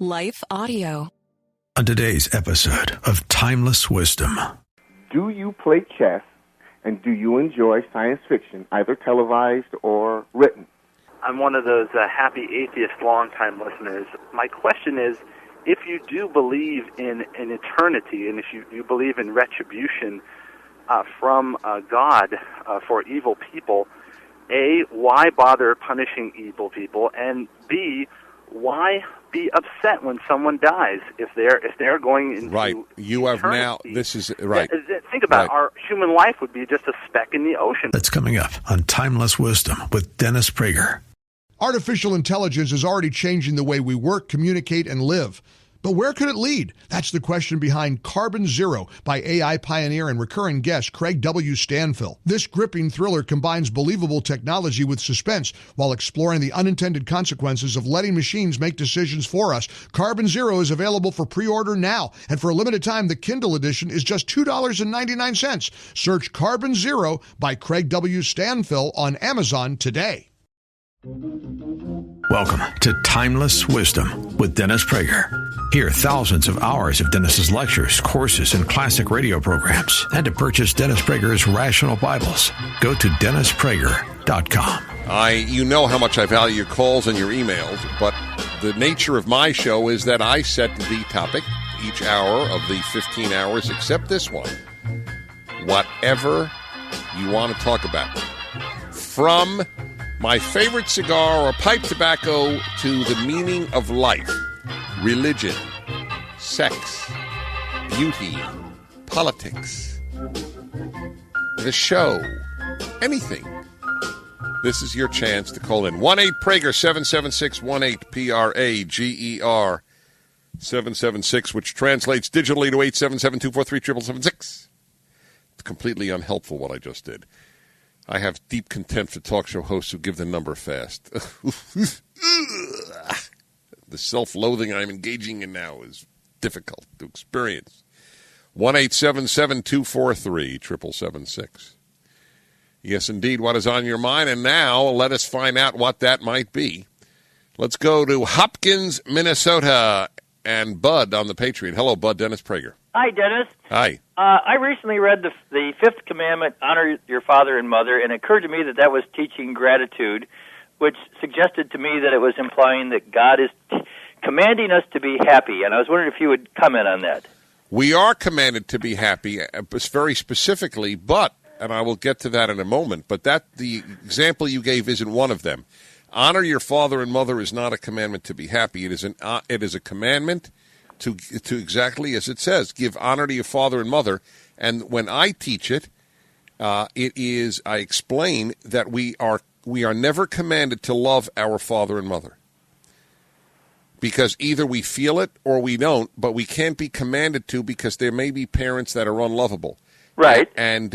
Life Audio. On today's episode of Timeless Wisdom. Do you play chess, and do you enjoy science fiction, either televised or written? I'm one of those happy atheist long-time listeners. My question is, if you do believe in an eternity, and if you believe in retribution from God for evil people, A, why bother punishing evil people? And B, why be upset when someone dies if they're going into right? You have eternity? Now. This is right. Think about it. Right. Our human life would be just a speck in the ocean. That's coming up on Timeless Wisdom with Dennis Prager. Artificial intelligence is already changing the way we work, communicate, and live. But where could it lead? That's the question behind Carbon Zero by AI pioneer and recurring guest Craig W. Stanfill. This gripping thriller combines believable technology with suspense while exploring the unintended consequences of letting machines make decisions for us. Carbon Zero is available for pre-order now, and for a limited time, the Kindle edition is just $2.99. Search Carbon Zero by Craig W. Stanfill on Amazon today. Welcome to Timeless Wisdom with Dennis Prager. Hear thousands of hours of Dennis's lectures, courses, and classic radio programs. And to purchase Dennis Prager's Rational Bibles, go to DennisPrager.com. You know how much I value your calls and your emails, but the nature of my show is that I set the topic each hour of the 15 hours, except this one. Whatever you want to talk about. From my favorite cigar or pipe tobacco to the meaning of life, religion, sex, beauty, politics, the show, anything. This is your chance to call in. 1-8-PRAGER, 776-18, PRAGER, 776, which translates digitally to 877-243-7776. It's completely unhelpful what I just did. I have deep contempt for talk show hosts who give the number fast. The self-loathing I'm engaging in now is difficult to experience. 1-877-243-7776. Yes, indeed, what is on your mind? And now let us find out what that might be. Let's go to Hopkins, Minnesota, and Bud on the Patriot. Hello, Bud. Dennis Prager. Hi, Dennis. Hi. I recently read the fifth commandment, honor your father and mother, and it occurred to me that was teaching gratitude, which suggested to me that it was implying that God is commanding us to be happy. And I was wondering if you would comment on that. We are commanded to be happy, very specifically, but, and I will get to that in a moment, but the example you gave isn't one of them. Honor your father and mother is not a commandment to be happy. It is a commandment to exactly as it says, give honor to your father and mother. And when I teach it, I explain that we are never commanded to love our father and mother. Because either we feel it or we don't, but we can't be commanded to because there may be parents that are unlovable. Right. And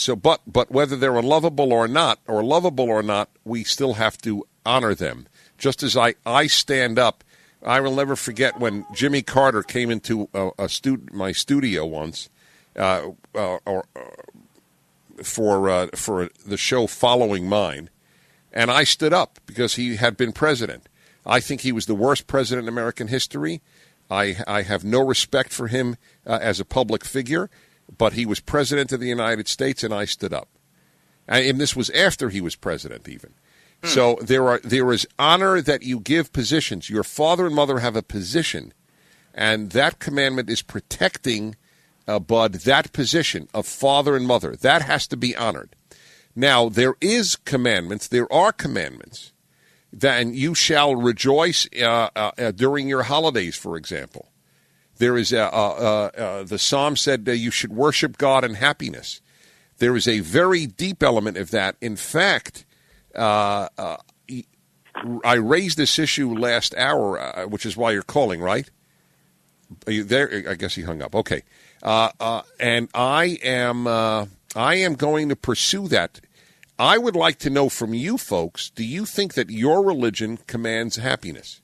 so, but whether they're unlovable or not, or lovable or not, we still have to honor them. Just as I stand up. I will never forget when Jimmy Carter came into my studio once for the show following mine, and I stood up because he had been president. I think he was the worst president in American history. I have no respect for him as a public figure, but he was president of the United States, and I stood up. And this was after he was president even. So there is honor that you give positions. Your father and mother have a position, and that commandment is protecting, Bud, that position of father and mother. That has to be honored. Now, there are commandments, that you shall rejoice during your holidays, for example. There is the Psalm said you should worship God in happiness. There is a very deep element of that. In fact, I raised this issue last hour, which is why you're calling, right? Are you there? I guess he hung up. Okay. And I am going to pursue that. I would like to know from you folks, do you think that your religion commands happiness?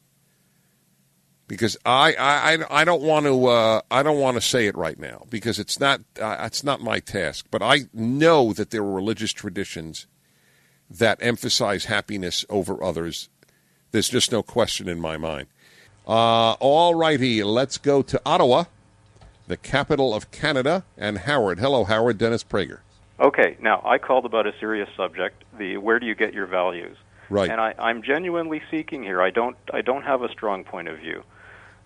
Because I don't want to say it right now because it's not my task. But I know that there are religious traditions that emphasize happiness over others. There's just no question in my mind. All righty, let's go to Ottawa, the capital of Canada, and Howard. Hello, Howard. Dennis Prager. Okay, now I called about a serious subject, the where do you get your values? Right. And I'm genuinely seeking here. I don't have a strong point of view.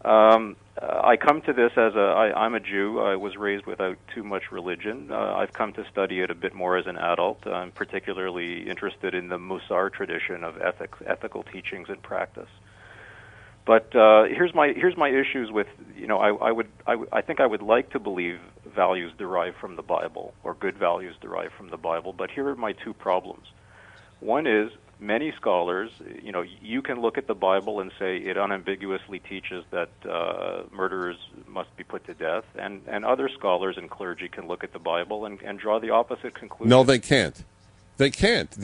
I come to this as I'm a Jew. I was raised without too much religion. I've come to study it a bit more as an adult. I'm particularly interested in the Musar tradition of ethical teachings and practice. But here's my issues with, I think I would like to believe values derived from the Bible, or good values derived from the Bible, but here are my two problems. One is, many scholars, you can look at the Bible and say it unambiguously teaches that murderers must be put to death, and other scholars and clergy can look at the Bible and draw the opposite conclusion. No, they can't. They can't.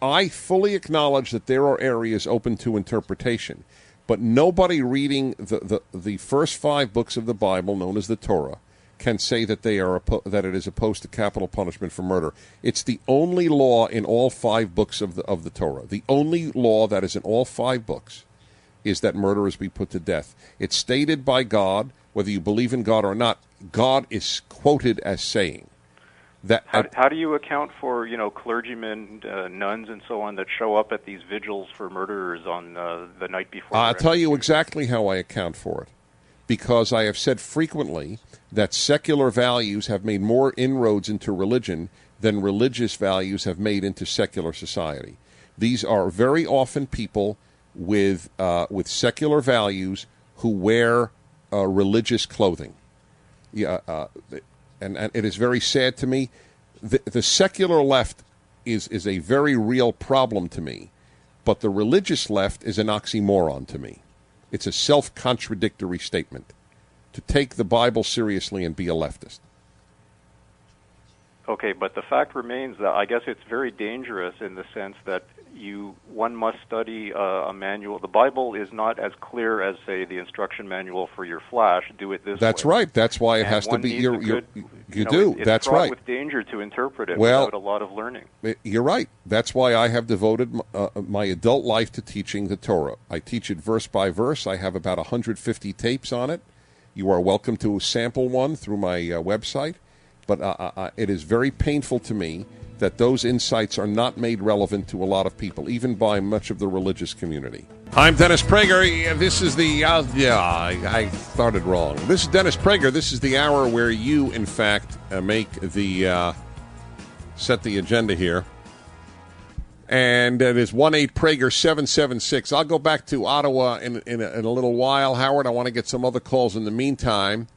I fully acknowledge that there are areas open to interpretation, but nobody reading the first 5 books of the Bible, known as the Torah, can say that that it is opposed to capital punishment for murder. It's the only law in all 5 books of the Torah. The only law that is in all 5 books is that murderers be put to death. It's stated by God, whether you believe in God or not. God is quoted as saying that. How do you account for clergymen, nuns, and so on that show up at these vigils for murderers on the night before? I'll tell you exactly how I account for it. Because I have said frequently that secular values have made more inroads into religion than religious values have made into secular society. These are very often people with secular values who wear religious clothing. And it is very sad to me. The secular left is a very real problem to me, but the religious left is an oxymoron to me. It's a self-contradictory statement to take the Bible seriously and be a leftist. Okay, but the fact remains that I guess it's very dangerous in the sense that one must study a manual. The Bible is not as clear as, say, the instruction manual for your flash. Do it this way. That's right. That's why it has to be. That's fraught right. with danger to interpret it without a lot of learning. You're right. That's why I have devoted my adult life to teaching the Torah. I teach it verse by verse. I have about 150 tapes on it. You are welcome to sample one through my website. But it is very painful to me that those insights are not made relevant to a lot of people, even by much of the religious community. I'm Dennis Prager. This is the... I started wrong. This is Dennis Prager. This is the hour where you, in fact, make the... set the agenda here. And it is 1-8-PRAGER-776. I'll go back to Ottawa in a little while. Howard, I want to get some other calls in the meantime.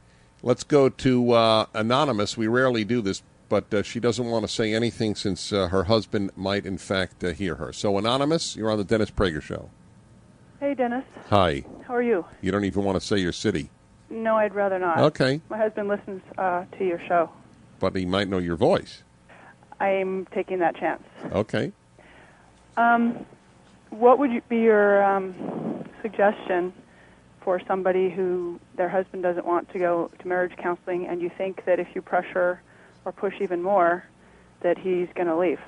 Let's go to Anonymous. We rarely do this, but she doesn't want to say anything since her husband might, in fact, hear her. So, Anonymous, you're on the Dennis Prager Show. Hey, Dennis. Hi. How are you? You don't even want to say your city. No, I'd rather not. Okay. My husband listens to your show. But he might know your voice. I'm taking that chance. Okay. What would be your suggestion for somebody who their husband doesn't want to go to marriage counseling, and you think that if you pressure or push even more, that he's going to leave?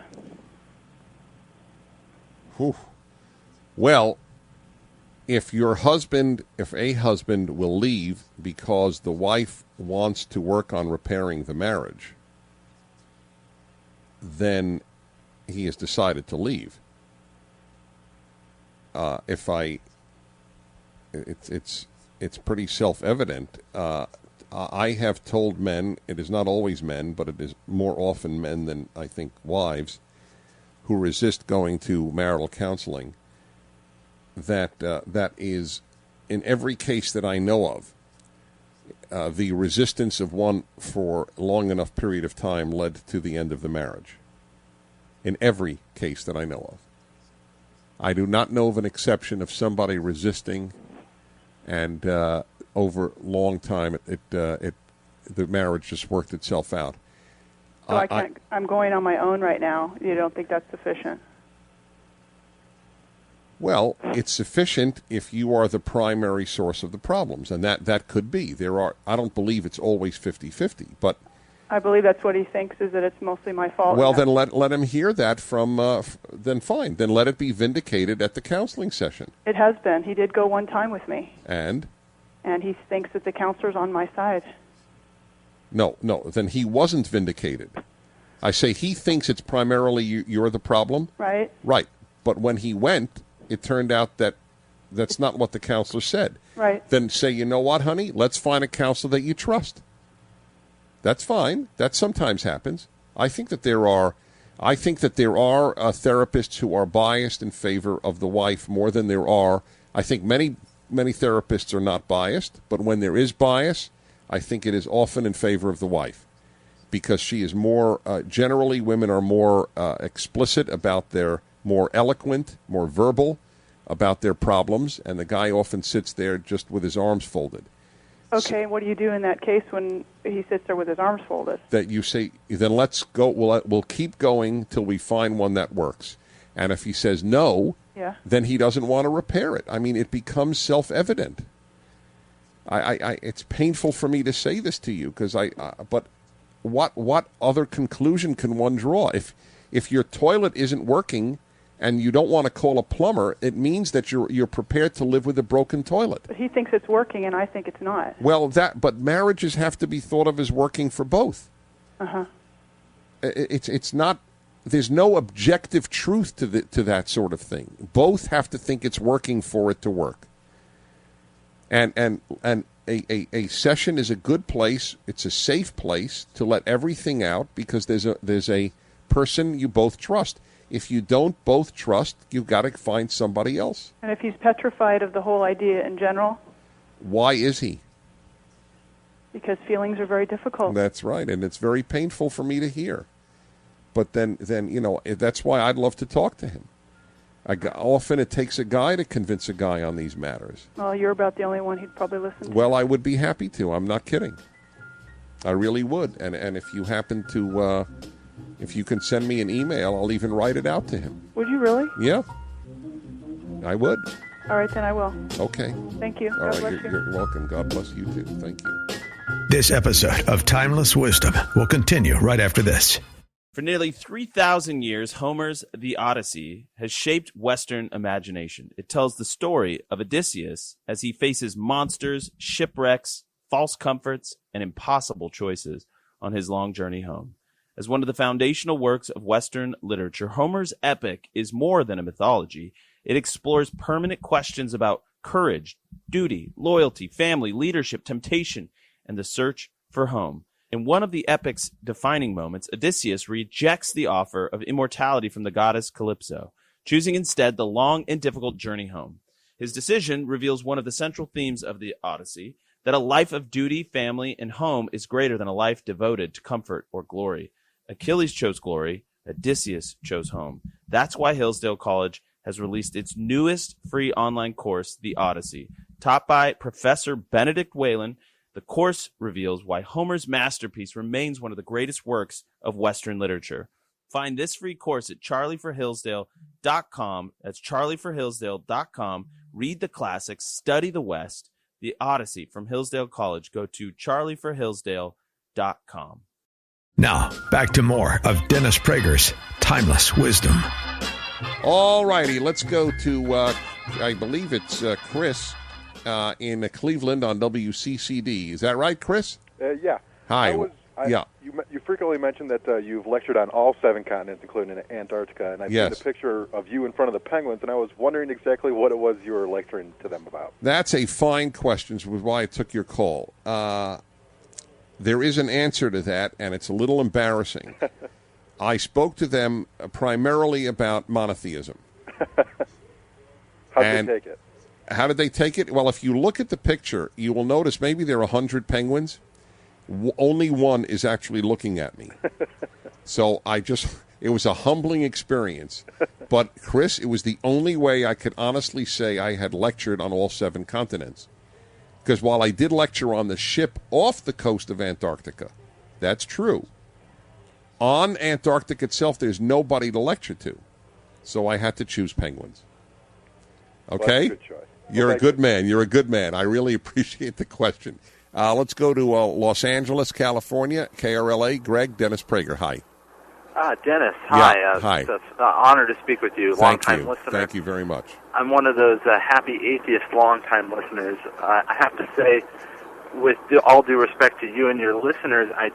Whew. Well, if a husband will leave because the wife wants to work on repairing the marriage, then he has decided to leave. It's pretty self-evident. I have told men, it is not always men, but it is more often men than I think wives, who resist going to marital counseling, that is, in every case that I know of, the resistance of one for a long enough period of time led to the end of the marriage. In every case that I know of. I do not know of an exception of somebody resisting, and over a long time, the marriage just worked itself out. So I'm going on my own right now. You don't think that's sufficient? Well, it's sufficient if you are the primary source of the problems, and that could be. I don't believe it's always 50-50, but I believe that's what he thinks, is that it's mostly my fault. Well, then let him hear that from, then fine. Then let it be vindicated at the counseling session. It has been. He did go one time with me. And he thinks that the counselor's on my side. No, then he wasn't vindicated. I say he thinks it's primarily you're the problem. Right. Right. But when he went, it turned out that that's not what the counselor said. Right. Then say, you know what, honey? Let's find a counselor that you trust. That's fine. That sometimes happens. I think that there are therapists who are biased in favor of the wife more than there are. I think many therapists are not biased, but when there is bias, I think it is often in favor of the wife, because she is more, generally women are more explicit about their, more eloquent, more verbal about their problems, and the guy often sits there just with his arms folded. Okay, what do you do in that case when he sits there with his arms folded? That you say, then let's go, we'll keep going till we find one that works. And if he says no, then he doesn't want to repair it. I mean, it becomes self-evident. It's painful for me to say this to you, because but what other conclusion can one draw? If your toilet isn't working and you don't want to call a plumber, it means that you're prepared to live with a broken toilet. But he thinks it's working, and I think it's not. Well, but marriages have to be thought of as working for both. It's not. There's no objective truth to that sort of thing. Both have to think it's working for it to work. And a session is a good place. It's a safe place to let everything out, because there's a person you both trust. If you don't both trust, you've got to find somebody else. And if he's petrified of the whole idea in general? Why is he? Because feelings are very difficult. That's right, and it's very painful for me to hear. But then that's why I'd love to talk to him. Often it takes a guy to convince a guy on these matters. Well, you're about the only one he'd probably listen to. Well, I would be happy to. I'm not kidding. I really would. And if you happen to... if you can send me an email, I'll even write it out to him. Would you really? Yeah. I would. All right, then I will. Okay. Thank you. All right, you're welcome. God bless you, too. Thank you. This episode of Timeless Wisdom will continue right after this. For nearly 3,000 years, Homer's The Odyssey has shaped Western imagination. It tells the story of Odysseus as he faces monsters, shipwrecks, false comforts, and impossible choices on his long journey home. As one of the foundational works of Western literature, Homer's epic is more than a mythology. It explores permanent questions about courage, duty, loyalty, family, leadership, temptation, and the search for home. In one of the epic's defining moments, Odysseus rejects the offer of immortality from the goddess Calypso, choosing instead the long and difficult journey home. His decision reveals one of the central themes of the Odyssey, that a life of duty, family, and home is greater than a life devoted to comfort or glory. Achilles chose glory, Odysseus chose home. That's why Hillsdale College has released its newest free online course, The Odyssey. Taught by Professor Benedict Whalen, the course reveals why Homer's masterpiece remains one of the greatest works of Western literature. Find this free course at charlieforhillsdale.com. That's charlieforhillsdale.com. Read the classics, study the West, The Odyssey from Hillsdale College. Go to charlieforhillsdale.com. Now, back to more of Dennis Prager's Timeless Wisdom. All righty, let's go to, I believe it's Chris in Cleveland on WCCD. Is that right, Chris? Yeah. Hi. You frequently mention that you've lectured on all 7 continents, including Antarctica, and I've seen a picture of you in front of the penguins, and I was wondering exactly what it was you were lecturing to them about. That's a fine question, which is why I took your call. There is an answer to that, and it's a little embarrassing. I spoke to them primarily about monotheism. How did they take it? How did they take it? Well, if you look at the picture, you will notice maybe there are 100 penguins. Only one is actually looking at me. So it was a humbling experience. But, Chris, it was the only way I could honestly say I had lectured on all 7 continents. Because while I did lecture on the ship off the coast of Antarctica, that's true. On Antarctica itself, there's nobody to lecture to. So I had to choose penguins. Okay? Well, that's a good choice. You're a good man. You're a good man. I really appreciate the question. Let's go to Los Angeles, California. KRLA, Greg, Dennis Prager. Hi. Dennis, hi. Yeah, hi. It's an honor to speak with you. Long-time listener. Thank you very much. I'm one of those happy atheist long-time listeners. I have to say, with all due respect to you and your listeners, I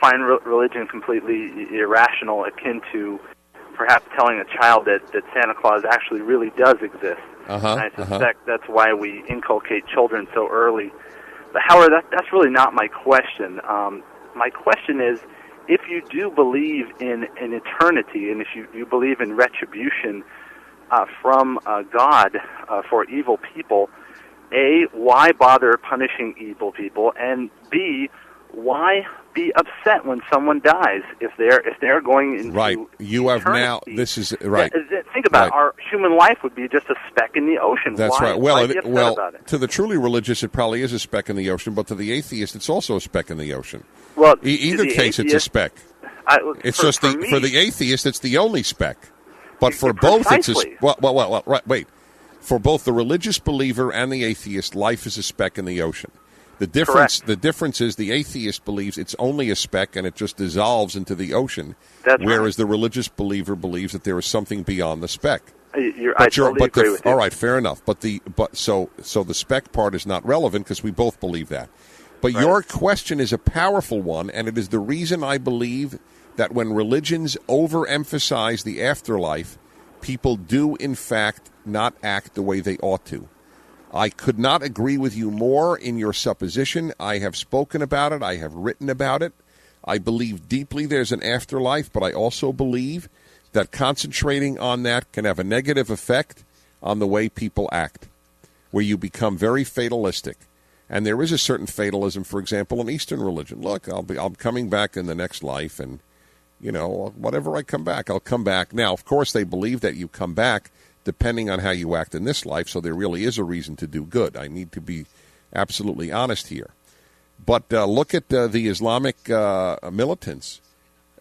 find religion completely irrational, akin to perhaps telling a child that Santa Claus actually really does exist. And I suspect that's why we inculcate children so early. But Howard, that's really not my question. My question is, if you do believe in an eternity, and if you believe in retribution from God for evil people, A, why bother punishing evil people? And B, why be upset when someone dies if they're going into right? You have eternity? Now. This is right. Think about it. Our human life would be just a speck in the ocean. That's why, right. Well, why be upset about it? To the truly religious, it probably is a speck in the ocean, but to the atheist, it's also a speck in the ocean. Well, either case, it's a speck. It's just for the atheist, it's the only speck. But for both, it's a wait. For both the religious believer and the atheist, life is a speck in the ocean. The difference is the atheist believes it's only a speck and it just dissolves into the ocean, whereas the religious believer believes that there is something beyond the speck. I totally agree with you. All right, fair enough. So the speck part is not relevant because we both believe that. But your question is a powerful one, and it is the reason I believe that when religions overemphasize the afterlife, people do, in fact, not act the way they ought to. I could not agree with you more in your supposition. I have spoken about it. I have written about it. I believe deeply there's an afterlife, but I also believe that concentrating on that can have a negative effect on the way people act, where you become very fatalistic. And there is a certain fatalism, for example, in Eastern religion. Look, I'm coming back in the next life, and, whatever I come back, I'll come back. Now, of course, they believe that you come back depending on how you act in this life, so there really is a reason to do good. I need to be absolutely honest here. But look at the Islamic militants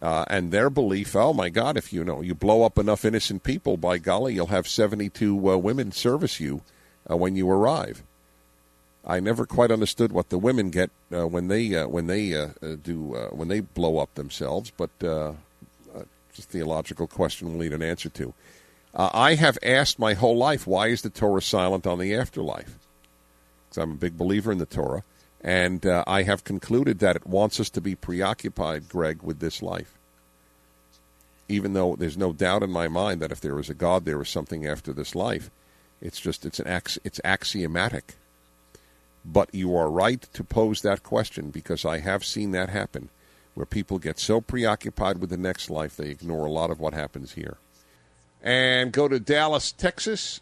and their belief, oh, my God, if you blow up enough innocent people, by golly, you'll have 72 women service you when you arrive. I never quite understood what the women get when they blow up themselves, but it's a theological question we'll need an answer to. I have asked my whole life, why is the Torah silent on the afterlife? Because I'm a big believer in the Torah, and I have concluded that it wants us to be preoccupied, Greg, with this life. Even though there's no doubt in my mind that if there is a God, there is something after this life. It's axiomatic. But you are right to pose that question, because I have seen that happen, where people get so preoccupied with the next life they ignore a lot of what happens here. And go to Dallas, Texas.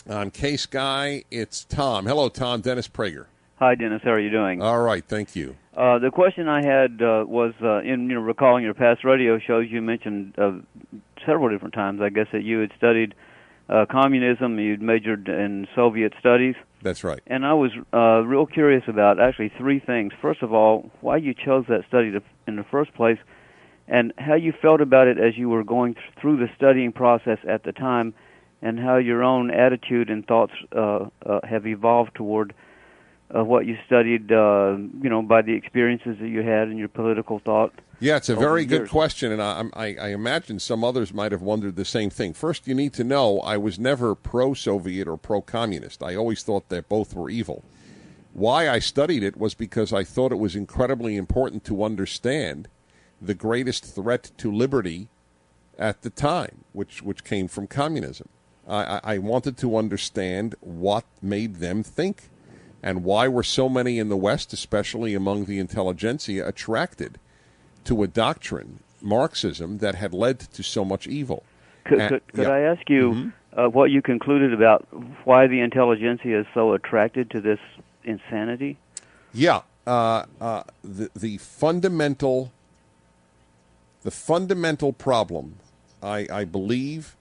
On Case Guy, it's Tom. Hello, Tom. Dennis Prager. Hi, Dennis. How are you doing? All right, thank you. The question I had was, in recalling your past radio shows, you mentioned several different times, I guess, that you had studied communism. You'd majored in Soviet studies. That's right. And I was real curious about actually three things. First of all, why you chose that study in the first place, and how you felt about it as you were going through the studying process at the time, and how your own attitude and thoughts have evolved toward what you studied, by the experiences that you had in your political thought. Yeah, it's a very good question, and I imagine some others might have wondered the same thing. First, you need to know I was never pro-Soviet or pro-communist. I always thought that both were evil. Why I studied it was because I thought it was incredibly important to understand the greatest threat to liberty at the time, which came from communism. I wanted to understand what made them think, and why were so many in the West, especially among the intelligentsia, attracted to a doctrine, Marxism, that had led to so much evil. Could I ask you what you concluded about why the intelligentsia is so attracted to this insanity? Yeah, the fundamental problem, I believe,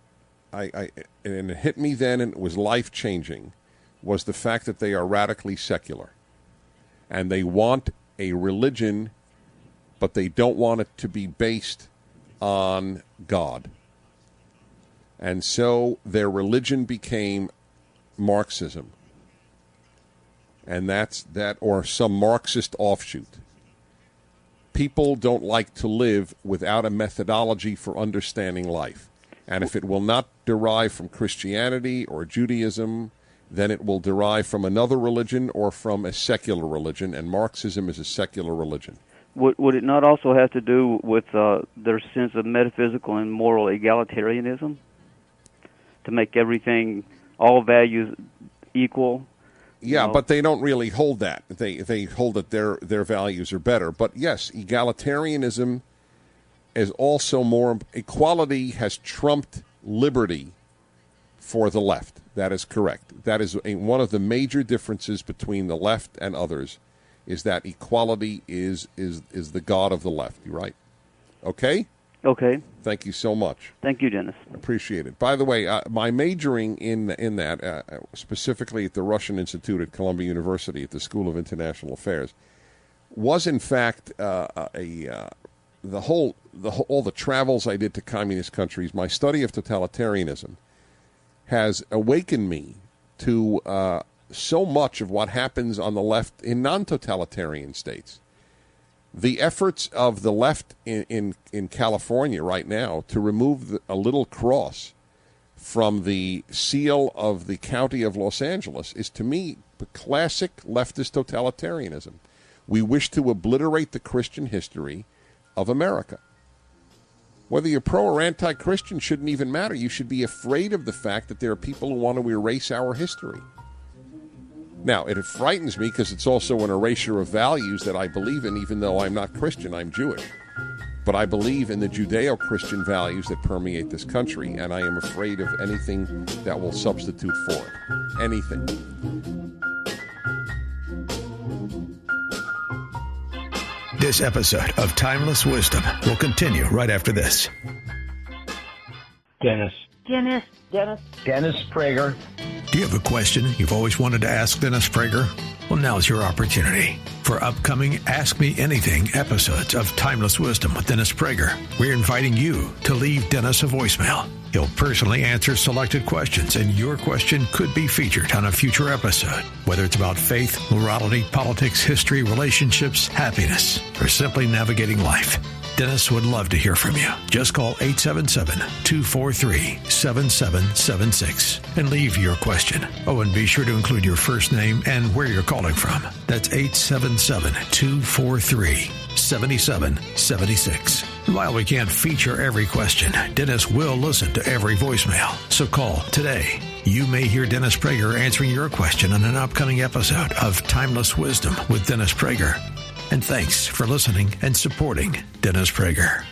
and it hit me then, and it was life-changing, was the fact that they are radically secular. And they want a religion, but they don't want it to be based on God. And so their religion became Marxism. and that's that, or some Marxist offshoot. People don't like to live without a methodology for understanding life. And if it will not derive from Christianity or Judaism, then it will derive from another religion or from a secular religion, and Marxism is a secular religion. Would it not also have to do with their sense of metaphysical and moral egalitarianism? To make everything, all values equal? Yeah, but they don't really hold that. They hold that their values are better. But yes, egalitarianism is also more. Equality has trumped liberty for the left. That is correct. That is one of the major differences between the left and others, is that equality is the god of the left. You right? Okay? Okay. Thank you so much. Thank you, Dennis. Appreciate it. By the way, my majoring in that, specifically at the Russian Institute at Columbia University at the School of International Affairs, was in fact all the travels I did to communist countries. My study of totalitarianism has awakened me to so much of what happens on the left in non-totalitarian states. The efforts of the left in California right now to remove a little cross from the seal of the county of Los Angeles is, to me, the classic leftist totalitarianism. We wish to obliterate the Christian history of America. Whether you're pro or anti-Christian shouldn't even matter. You should be afraid of the fact that there are people who want to erase our history. Now, it frightens me because it's also an erasure of values that I believe in, even though I'm not Christian, I'm Jewish. But I believe in the Judeo-Christian values that permeate this country, and I am afraid of anything that will substitute for it. Anything. This episode of Timeless Wisdom will continue right after this. Dennis Prager. Do you have a question you've always wanted to ask Dennis Prager? Well, now's your opportunity. For upcoming Ask Me Anything episodes of Timeless Wisdom with Dennis Prager, we're inviting you to leave Dennis a voicemail. He'll personally answer selected questions, and your question could be featured on a future episode. Whether it's about faith, morality, politics, history, relationships, happiness, or simply navigating life, Dennis would love to hear from you. Just call 877-243-7776 and leave your question. Oh, and be sure to include your first name and where you're calling from. That's 877-243-7776. While we can't feature every question, Dennis will listen to every voicemail. So call today. You may hear Dennis Prager answering your question on an upcoming episode of Timeless Wisdom with Dennis Prager. And thanks for listening and supporting Dennis Prager.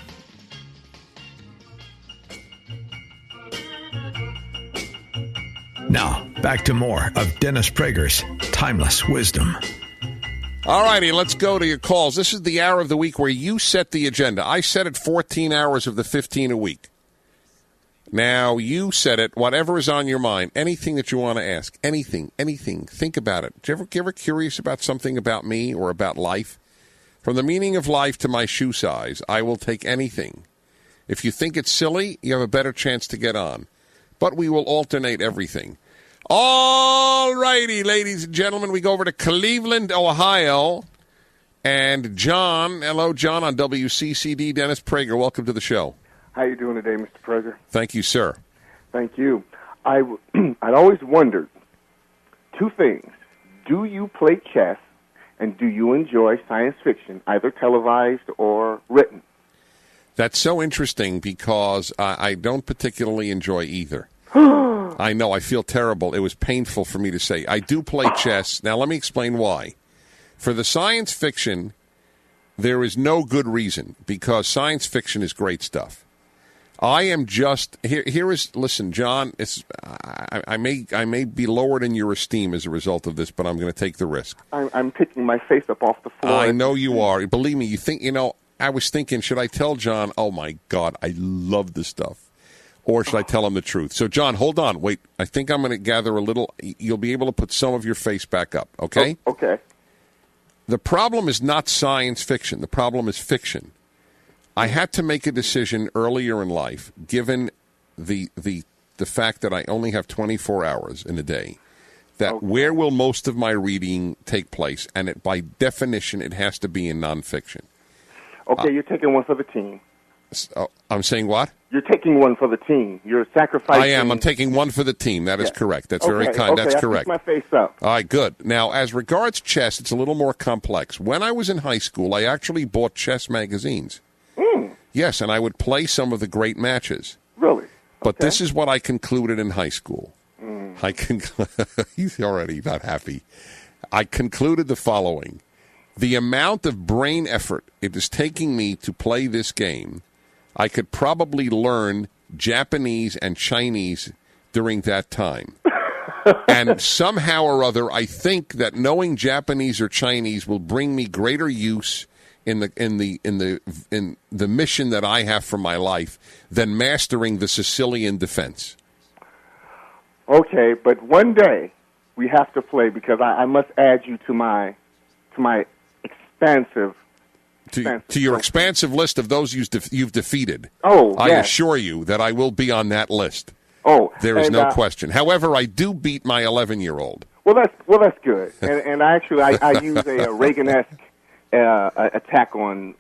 Now, back to more of Dennis Prager's Timeless Wisdom. All righty, let's go to your calls. This is the hour of the week where you set the agenda. I set it 14 hours of the 15 a week. Now, you set it, whatever is on your mind, anything that you want to ask, anything, think about it. Do you ever curious about something about me or about life? From the meaning of life to my shoe size, I will take anything. If you think it's silly, you have a better chance to get on. But we will alternate everything. All righty, ladies and gentlemen, we go over to Cleveland, Ohio. And John, hello, John, on WCCD. Dennis Prager, welcome to the show. How you doing today, Mr. Prager? Thank you, sir. Thank you. I'd always wondered two things. Do you play chess, and do you enjoy science fiction, either televised or written? That's so interesting because I don't particularly enjoy either. I know, I feel terrible. It was painful for me to say. I do play chess. Now, let me explain why. For the science fiction, there is no good reason because science fiction is great stuff. I am just listen, John. I may be lowered in your esteem as a result of this, but I'm going to take the risk. I'm picking my face up off the floor. I know you are. Believe me. I was thinking, should I tell John? Oh my God, I love this stuff, or should I tell him the truth? So, John, hold on, wait. I think I'm going to gather a little. You'll be able to put some of your face back up. Okay. Oh, okay. The problem is not science fiction. The problem is fiction. I had to make a decision earlier in life, given the fact that I only have 24 hours in a day, that where will most of my reading take place? And by definition, it has to be in nonfiction. Okay, you're taking one for the team. I'm saying what? You're taking one for the team. You're sacrificing. I am. I'm taking one for the team. That is correct. That's very kind. Okay, That's I correct. keep my face up. All right, good. Now, as regards chess, it's a little more complex. When I was in high school, I actually bought chess magazines. Yes, and I would play some of the great matches. Really? But this is what I concluded in high school. He's already not happy. I concluded the following. The amount of brain effort it is taking me to play this game, I could probably learn Japanese and Chinese during that time. And somehow or other, I think that knowing Japanese or Chinese will bring me greater use in the mission that I have for my life than mastering the Sicilian defense. Okay, but one day we have to play because I must add you to my expansive. To your expansive list of those you've defeated. I assure you that I will be on that list. There is no question. However, I do beat my 11-year-old. Well, that's good. And I use a Reagan-esque attack on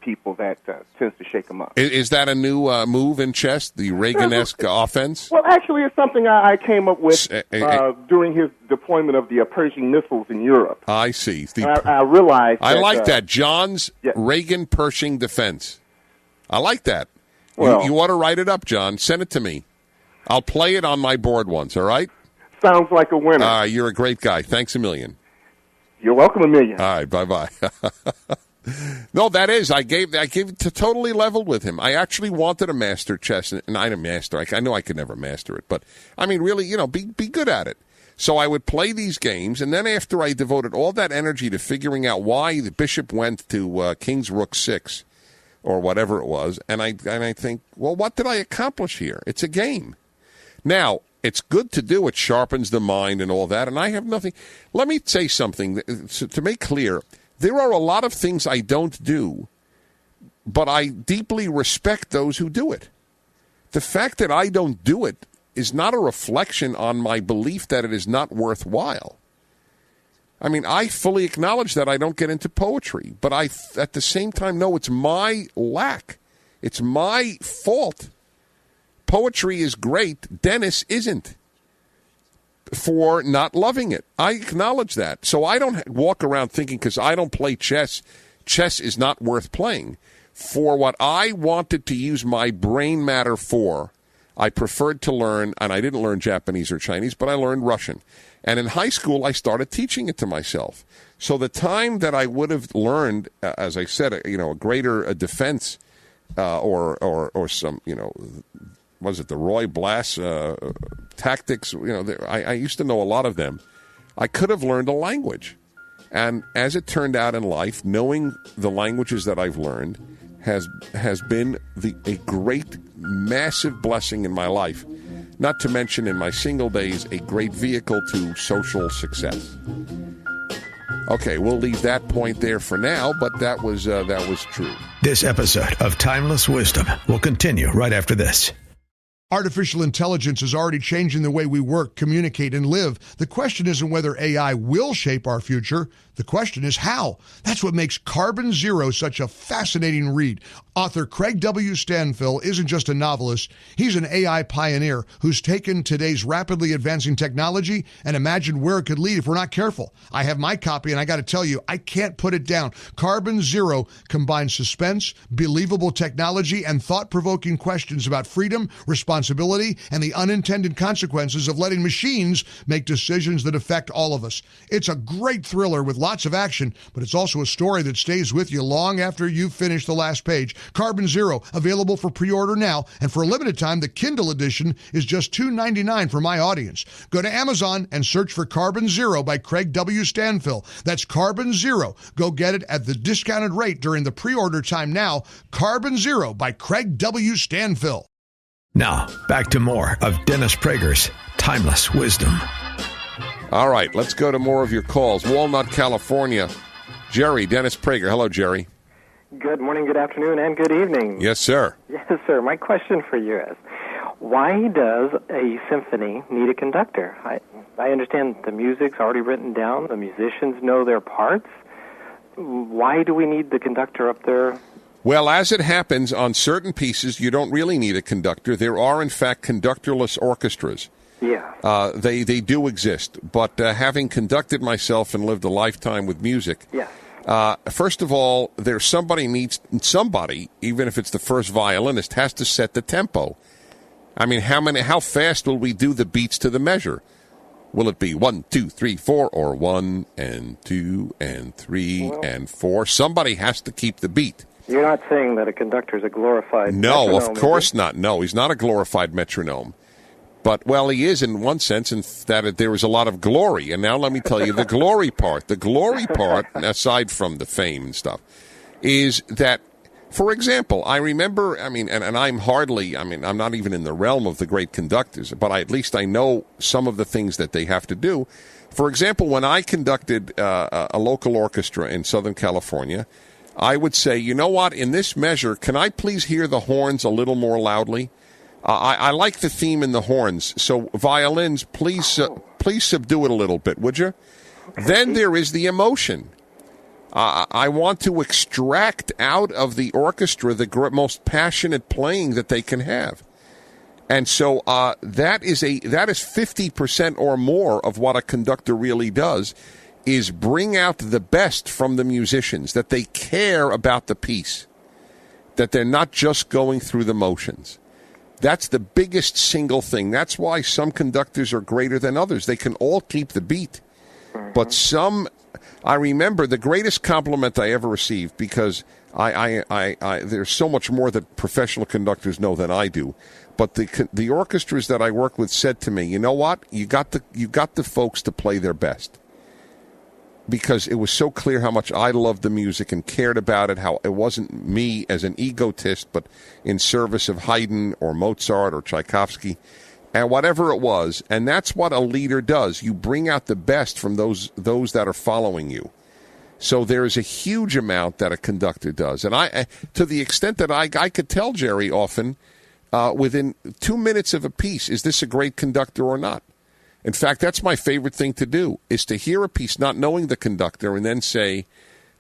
people that tends to shake them up. Is that a new move in chess, the Reagan-esque offense? Well, actually, it's something I came up with during his deployment of the Pershing missiles in Europe. I see. I realized I like that. John's Reagan-Pershing defense. I like that. Well, you ought to write it up, John. Send it to me. I'll play it on my board once, all right? Sounds like a winner. You're a great guy. Thanks a million. You're welcome a million. All right, bye-bye. No, that is, I gave it to totally leveled with him. I actually wanted to master chess, and I didn't master. I know I could never master it, but I mean, really, be good at it. So I would play these games, and then after I devoted all that energy to figuring out why the bishop went to King's Rook 6 or whatever it was, and I think, well, what did I accomplish here? It's a game. Now, it's good to do. It sharpens the mind and all that, and I have nothing. Let me say something to make clear. There are a lot of things I don't do, but I deeply respect those who do it. The fact that I don't do it is not a reflection on my belief that it is not worthwhile. I mean, I fully acknowledge that I don't get into poetry, but I, at the same time, know it's my lack. It's my fault. Poetry is great. Dennis isn't for not loving it. I acknowledge that. So I don't walk around thinking because I don't play chess, chess is not worth playing. For what I wanted to use my brain matter for, I preferred to learn, and I didn't learn Japanese or Chinese, but I learned Russian. And in high school, I started teaching it to myself. So the time that I would have learned, as I said, a greater defense or some, was it the Roy Blass tactics? I used to know a lot of them. I could have learned a language. And as it turned out in life, knowing the languages that I've learned has been a great, massive blessing in my life. Not to mention in my single days, a great vehicle to social success. Okay, we'll leave that point there for now, but that was true. This episode of Timeless Wisdom will continue right after this. Artificial intelligence is already changing the way we work, communicate, and live. The question isn't whether AI will shape our future. The question is how. That's what makes Carbon Zero such a fascinating read. Author Craig W. Stanfill isn't just a novelist. He's an AI pioneer who's taken today's rapidly advancing technology and imagined where it could lead if we're not careful. I have my copy, and I got to tell you, I can't put it down. Carbon Zero combines suspense, believable technology, and thought-provoking questions about freedom, responsibility, and the unintended consequences of letting machines make decisions that affect all of us. It's a great thriller with lots of action, but it's also a story that stays with you long after you've finished the last page. Carbon Zero, available for pre-order now, and for a limited time, the Kindle edition is just $2.99 for my audience. Go to Amazon and search for Carbon Zero by Craig W. Stanfill. That's Carbon Zero. Go get it at the discounted rate during the pre-order time now. Carbon Zero by Craig W. Stanfill. Now, back to more of Dennis Prager's Timeless Wisdom. All right, let's go to more of your calls. Walnut, California. Jerry, Dennis Prager. Hello, Jerry. Good morning, good afternoon, and good evening. Yes, sir. Yes, sir. My question for you is, why does a symphony need a conductor? I understand the music's already written down. The musicians know their parts. Why do we need the conductor up there? Well, as it happens, on certain pieces, you don't really need a conductor. There are, in fact, conductorless orchestras. Yeah. They do exist. But having conducted myself and lived a lifetime with music, yes. First of all, somebody, even if it's the first violinist, has to set the tempo. I mean, how fast will we do the beats to the measure? Will it be 1, 2, 3, 4, or 1 and 2 and 3 and 4? Somebody has to keep the beat. You're not saying that a conductor is a glorified metronome? No, of course not. No, he's not a glorified metronome. But, well, he is in one sense, in that there is a lot of glory. And now let me tell you the glory part. The glory part, aside from the fame and stuff, is that, for example, I remember, and I'm not even in the realm of the great conductors, but at least I know some of the things that they have to do. For example, when I conducted a local orchestra in Southern California, I would say, you know what, in this measure, can I please hear the horns a little more loudly? I like the theme in the horns, so violins, please subdue it a little bit, would you? Then there is the emotion. I want to extract out of the orchestra the most passionate playing that they can have. And so that is 50% or more of what a conductor really does, is bring out the best from the musicians, that they care about the piece, that they're not just going through the motions. That's the biggest single thing. That's why some conductors are greater than others. They can all keep the beat. But some, I remember the greatest compliment I ever received, because there's so much more that professional conductors know than I do. But the orchestras that I work with said to me, you know what? You got the folks to play their best. Because it was so clear how much I loved the music and cared about it, how it wasn't me as an egotist, but in service of Haydn or Mozart or Tchaikovsky, and whatever it was. And that's what a leader does. You bring out the best from those that are following you. So there is a huge amount that a conductor does. And I, to the extent that I could tell Jerry often, within 2 minutes of a piece, is this a great conductor or not? In fact, that's my favorite thing to do, is to hear a piece not knowing the conductor and then say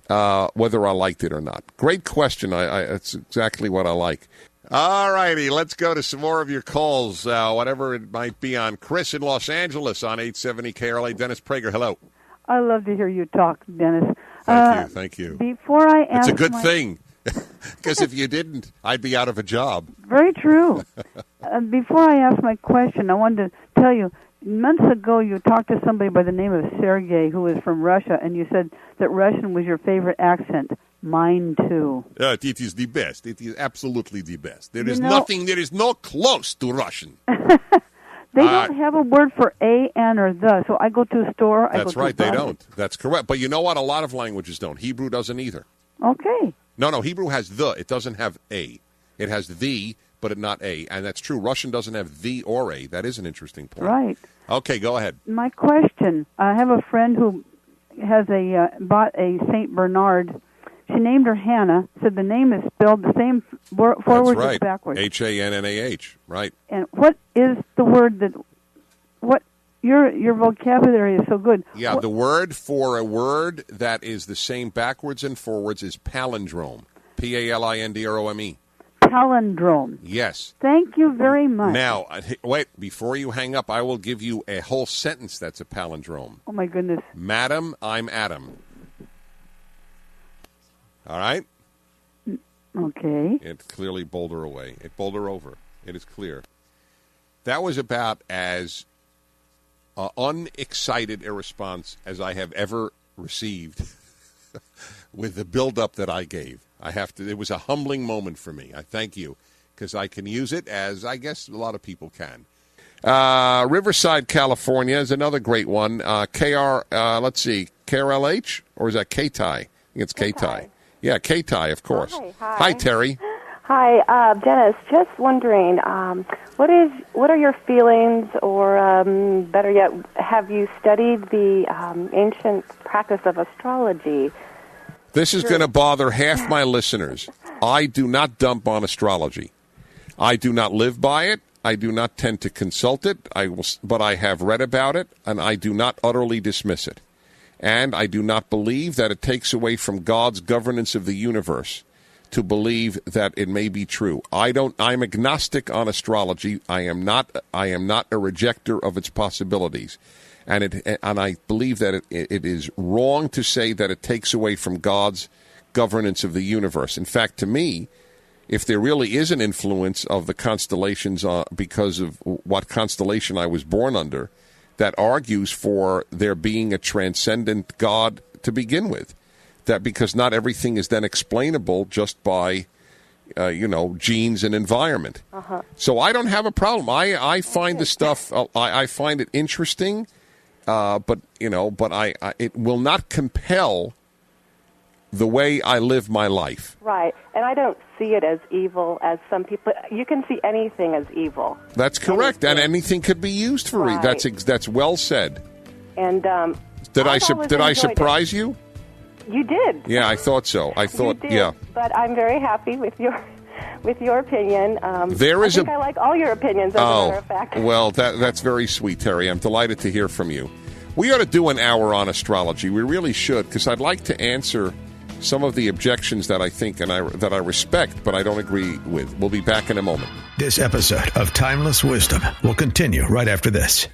whether I liked it or not. Great question. That's exactly what I like. All righty, let's go to some more of your calls, whatever it might be, on Chris in Los Angeles on 870 KRLA. Dennis Prager, hello. I love to hear you talk, Dennis. Thank you. Before I ask, it's a good thing, because if you didn't, I'd be out of a job. Very true. Before I ask my question, I wanted to tell you, months ago, you talked to somebody by the name of Sergei, who is from Russia, and you said that Russian was your favorite accent. Mine, too. It is the best. It is absolutely the best. There is no close to Russian. They don't have a word for a, an, or the, so I go to a store. That's right, they don't. That's correct. But you know what? A lot of languages don't. Hebrew doesn't either. Okay. No, Hebrew has the. It doesn't have a. It has the, but not a. And that's true. Russian doesn't have the or a. That is an interesting point. Right. Okay, go ahead. My question, I have a friend who has bought a St. Bernard. She named her Hannah, said the name is spelled the same forwards as backwards. H-A-N-N-A-H, right. And what is the word your vocabulary is so good. Yeah, the word for a word that is the same backwards and forwards is palindrome. P-A-L-I-N-D-R-O-M-E. Palindrome. Yes. Thank you very much. Now, wait, before you hang up, I will give you a whole sentence that's a palindrome. Oh, my goodness. Madam, I'm Adam. All right? Okay. It clearly bowled her away. It bowled her over. It is clear. That was about as unexcited a response as I have ever received with the build-up that I gave. It was a humbling moment for me. I thank you, because I can use it as I guess a lot of people can. Riverside, California is another great one. Let's see, KRLH, or is that K-Tie? I think it's K-Tie. Yeah, K-Tie, of course. Hi. Hi, Terry. Hi, Dennis. Just wondering, what are your feelings, or better yet, have you studied the ancient practice of astrology? This is going to bother half my listeners. I do not dump on astrology. I do not live by it. tend to consult it. But I have read about it, and I do not utterly dismiss it. And I do not believe that it takes away from God's governance of the universe to believe that it may be true. I'm agnostic on astrology. I am not a rejecter of its possibilities. And I believe that it is wrong to say that it takes away from God's governance of the universe. In fact, to me, if there really is an influence of the constellations because of what constellation I was born under, that argues for there being a transcendent God to begin with. That because not everything is then explainable just by, genes and environment. Uh-huh. So I don't have a problem. I find the stuff, I find it interesting, but it will not compel the way I live my life. Right, and I don't see it as evil as some people. You can see anything as evil. That's correct, and anything could be used for right. That's well said. And did I surprise you? You did. Yeah, I thought so. I thought, yeah. But I'm very happy with your opinion. I like all your opinions, as a matter of fact. Well, that's very sweet, Terry. I'm delighted to hear from you. We ought to do an hour on astrology. We really should, because I'd like to answer some of the objections that I think and that I respect, but I don't agree with. We'll be back in a moment. This episode of Timeless Wisdom will continue right after this.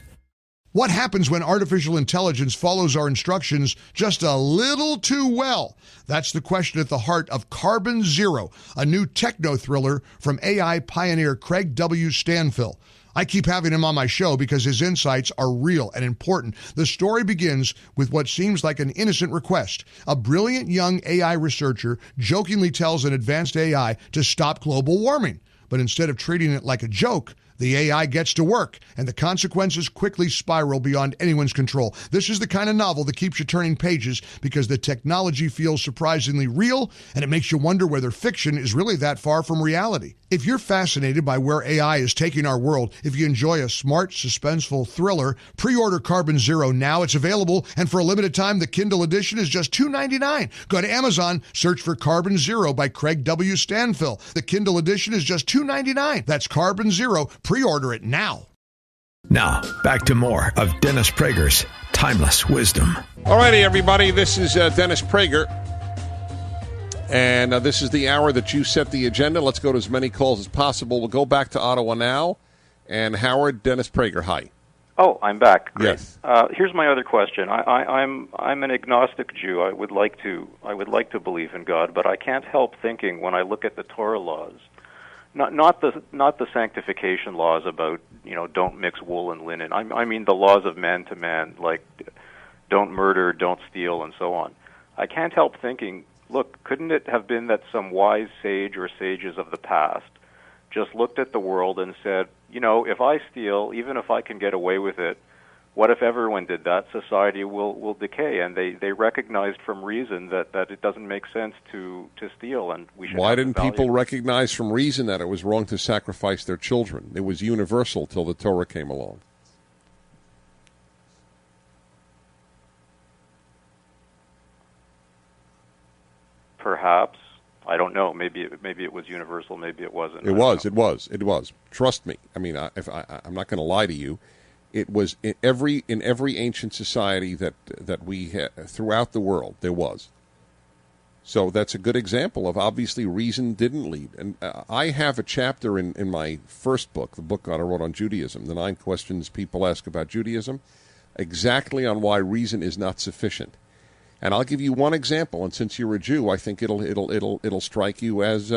What happens when artificial intelligence follows our instructions just a little too well? That's the question at the heart of Carbon Zero, a new techno-thriller from AI pioneer Craig W. Stanfill. I keep having him on my show because his insights are real and important. The story begins with what seems like an innocent request. A brilliant young AI researcher jokingly tells an advanced AI to stop global warming. But instead of treating it like a joke, the AI gets to work, and the consequences quickly spiral beyond anyone's control. This is the kind of novel that keeps you turning pages because the technology feels surprisingly real, and it makes you wonder whether fiction is really that far from reality. If you're fascinated by where AI is taking our world, if you enjoy a smart, suspenseful thriller, pre-order Carbon Zero now. It's available, and for a limited time, the Kindle edition is just $2.99. Go to Amazon, search for Carbon Zero by Craig W. Stanfill. The Kindle edition is just $2.99. That's Carbon Zero. Pre-order it now. Now, back to more of Dennis Prager's Timeless Wisdom. All righty, everybody. This is Dennis Prager. And this is the hour that you set the agenda. Let's go to as many calls as possible. We'll go back to Ottawa now. And Howard, Dennis Prager, hi. Oh, I'm back. Great. Yes. Here's my other question. I'm an agnostic Jew. I would like to believe in God, but I can't help thinking when I look at the Torah laws, not the sanctification laws about don't mix wool and linen. I mean the laws of man to man, like don't murder, don't steal, and so on. I can't help thinking, look, couldn't it have been that some wise sage or sages of the past just looked at the world and said, if I steal, even if I can get away with it, what if everyone did that? Society will decay. And they recognized from reason that it doesn't make sense to steal. And we should. Why didn't people recognize from reason that it was wrong to sacrifice their children? It was universal till the Torah came along. Perhaps. I don't know. Maybe it was universal. Maybe it wasn't. It was. Trust me. I mean, I'm not going to lie to you. It was in every ancient society that we had throughout the world. There was. So that's a good example of obviously reason didn't lead. And I have a chapter in my first book, the book I wrote on Judaism, the 9 questions people ask about Judaism, exactly on why reason is not sufficient. And I'll give you one example, and since you're a Jew, I think it'll strike you as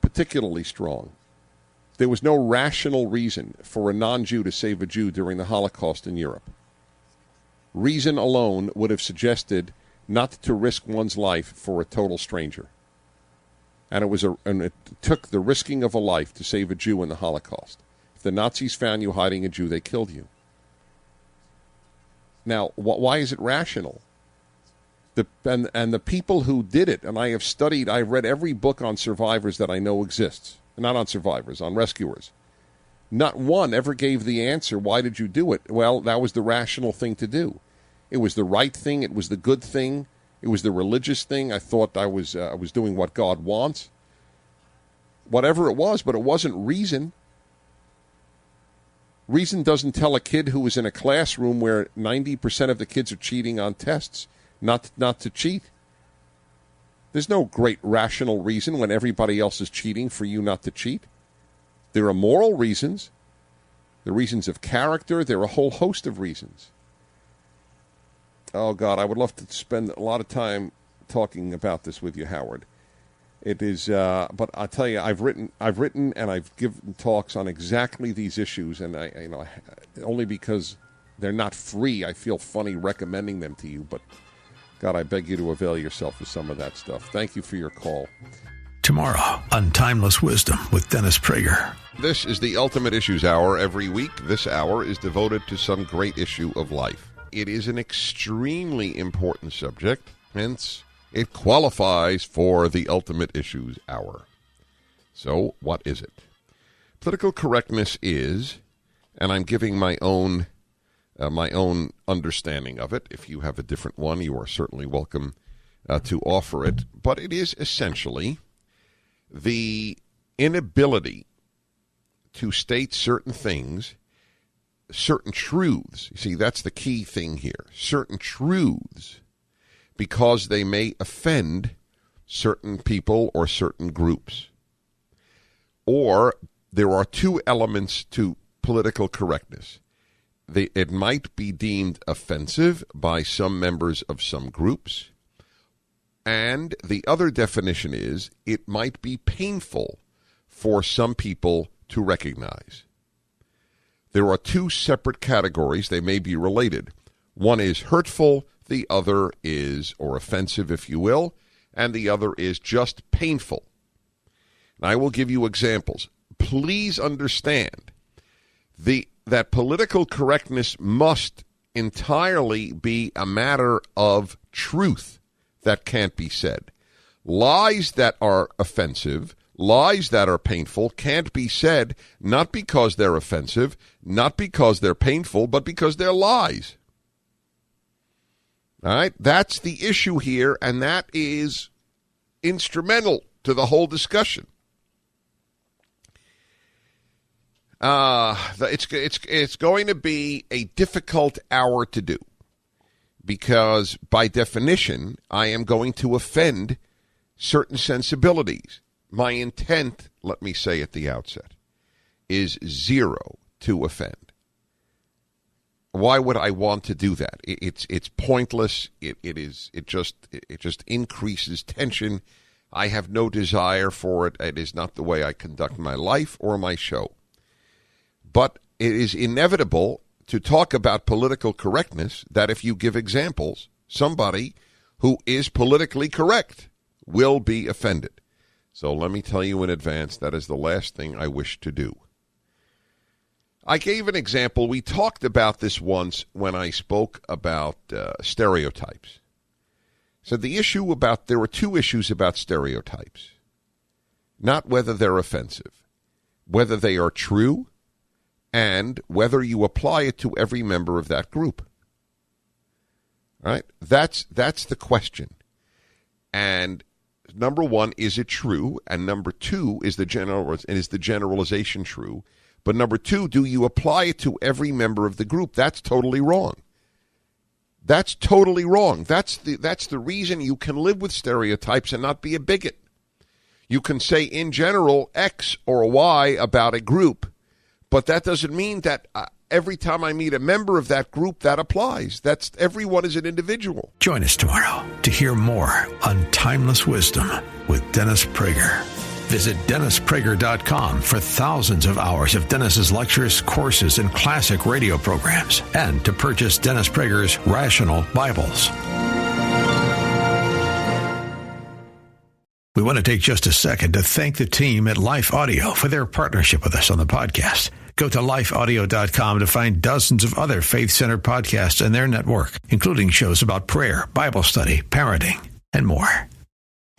particularly strong. There was no rational reason for a non-Jew to save a Jew during the Holocaust in Europe. Reason alone would have suggested not to risk one's life for a total stranger. And it took the risking of a life to save a Jew in the Holocaust. If the Nazis found you hiding a Jew, they killed you. Now, why is it rational? And the people who did it, and I've read every book on survivors that I know exists. Not on survivors, on rescuers. Not one ever gave the answer, why did you do it? Well, that was the rational thing to do. It was the right thing. It was the good thing. It was the religious thing. I thought I was doing what God wants. Whatever it was, but it wasn't reason. Reason doesn't tell a kid who is in a classroom where 90% of the kids are cheating on tests not to cheat. There's no great rational reason when everybody else is cheating for you not to cheat. There are moral reasons. There are reasons of character. There are a whole host of reasons. Oh, God, I would love to spend a lot of time talking about this with you, Howard. It is, but I'll tell you, I've written, and I've given talks on exactly these issues, and only because they're not free, I feel funny recommending them to you. But God, I beg you to avail yourself of some of that stuff. Thank you for your call. Tomorrow on Timeless Wisdom with Dennis Prager. This is the Ultimate Issues Hour. Every week, this hour is devoted to some great issue of life. It is an extremely important subject, hence it qualifies for the Ultimate Issues Hour. So, what is it? Political correctness is, and I'm giving my own understanding of it. If you have a different one, you are certainly welcome to offer it. But it is essentially the inability to state certain things, certain truths. You see, that's the key thing here. Certain truths, because they may offend certain people or certain groups. Or there are two elements to political correctness. It might be deemed offensive by some members of some groups. And the other definition is it might be painful for some people to recognize. There are two separate categories. They may be related. One is hurtful, the other is, or offensive, if you will, and the other is just painful. And I will give you examples. Please understand that political correctness must entirely be a matter of truth that can't be said. Lies that are offensive, lies that are painful can't be said, not because they're offensive, not because they're painful, but because they're lies. All right? That's the issue here, and that is instrumental to the whole discussion. It's going to be a difficult hour to do because, by definition, I am going to offend certain sensibilities. My intent, let me say at the outset, is zero to offend. Why would I want to do that? It's pointless. It just increases tension. I have no desire for it. It is not the way I conduct my life or my show. But it is inevitable to talk about political correctness that if you give examples, somebody who is politically correct will be offended. So let me tell you in advance, that is the last thing I wish to do. I gave an example. We talked about this once when I spoke about stereotypes. So there were two issues about stereotypes. Not whether they're offensive, whether they are true, and whether you apply it to every member of that group. All right? That's the question. And number one, is it true? And number two, is the generalization true? But number two, do you apply it to every member of the group? That's totally wrong. That's totally wrong. That's the reason you can live with stereotypes and not be a bigot. You can say in general X or Y about a group, but that doesn't mean that every time I meet a member of that group, that applies. Everyone is an individual. Join us tomorrow to hear more on Timeless Wisdom with Dennis Prager. Visit DennisPrager.com for thousands of hours of Dennis's lectures, courses, and classic radio programs, and to purchase Dennis Prager's Rational Bibles. We want to take just a second to thank the team at Life Audio for their partnership with us on the podcast. Go to lifeaudio.com to find dozens of other faith-centered podcasts in their network, including shows about prayer, Bible study, parenting, and more.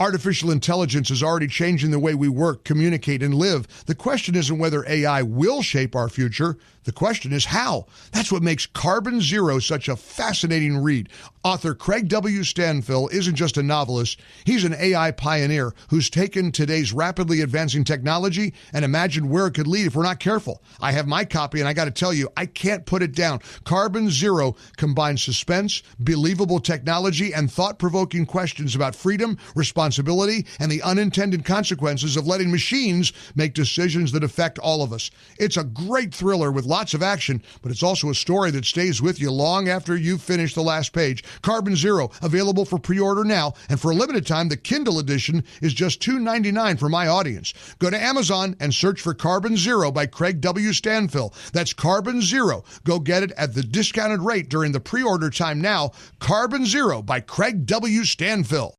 Artificial intelligence is already changing the way we work, communicate, and live. The question isn't whether AI will shape our future. The question is how? That's what makes Carbon Zero such a fascinating read. Author Craig W. Stanfill isn't just a novelist. He's an AI pioneer who's taken today's rapidly advancing technology and imagined where it could lead if we're not careful. I have my copy, and I got to tell you, I can't put it down. Carbon Zero combines suspense, believable technology, and thought-provoking questions about freedom, responsibility, and the unintended consequences of letting machines make decisions that affect all of us. It's a great thriller with lots of action, but it's also a story that stays with you long after you've finished the last page. Carbon Zero, available for pre-order now, and for a limited time, the Kindle edition is just $2.99 for my audience. Go to Amazon and search for Carbon Zero by Craig W. Stanfill. That's Carbon Zero. Go get it at the discounted rate during the pre-order time now. Carbon Zero by Craig W. Stanfill.